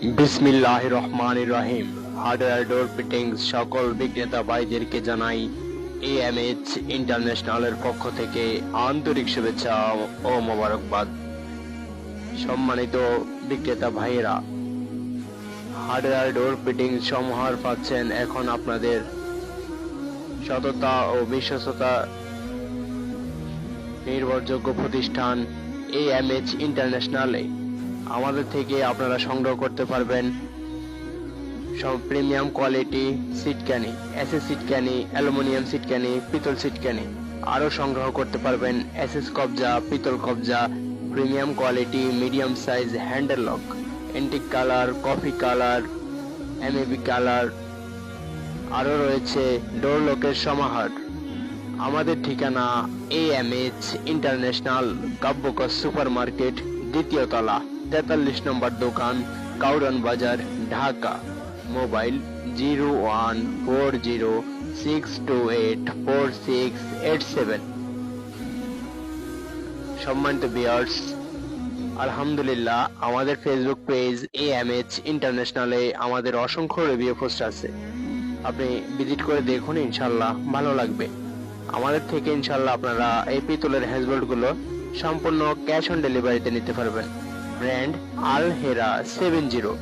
বিসমিল্লাহির রহমানির রহিম। হার্ডওয়্যার ডোর ফিটিংস সকল বিক্রেতা ভাইদেরকে জানাই এএমএইচ ইন্টারন্যাশনালের পক্ষ থেকে আন্তরিক শুভেচ্ছা ও মোবারকবাদ। সম্মানিত বিক্রেতা ভাইয়েরা, হার্ডওয়্যার ডোর ফিটিংস সমাহার পাচ্ছেন এখন আপনাদের সততা ও বিশ্বস্ততা নির্ভরযোগ্য প্রতিষ্ঠান এএমএইচ ইন্টারন্যাশনালে। আমাদের থেকে আপনারা সংগ্রহ করতে পারবেন সব প্রিমিয়াম কোয়ালিটি সিটকানি, এসএস সিটকানি, অ্যালুমিনিয়াম সিটকানি, পিতল সিটকানি। আরও সংগ্রহ করতে পারবেন এসএস কবজা, পিতল কবজা, premium quality medium size handle lock, antique colour, coffee colour, MAB colour. আরও রয়েছে ডোর লকের সমাহার। আমাদের ঠিকানা এএমএইচ ইন্টারন্যাশনাল, কাব্যকর সুপার মার্কেট, দ্বিতীয় তলা, 43 নম্বর দোকান, কাউরান বাজার, ঢাকা। মোবাইল 014062846887। সম্মানিত ভিউয়ার্স, আলহামদুলিল্লাহ, আমাদের ফেসবুক পেজ এএমএইচ ইন্টারন্যাশনালে আমাদের অসংখ্য রিভিউ পোস্ট আছে। আপনি ভিজিট করে দেখুন, ইনশাল্লাহ ভালো লাগবে। আমাদের থেকে ইনশাল্লাহ আপনারা এই পিতলের হ্যাজবোল্ট গুলো সম্পূর্ণ ক্যাশ অন ডেলিভারিতে নিতে পারবেন। ব্র্যান্ড আল হেরা 70।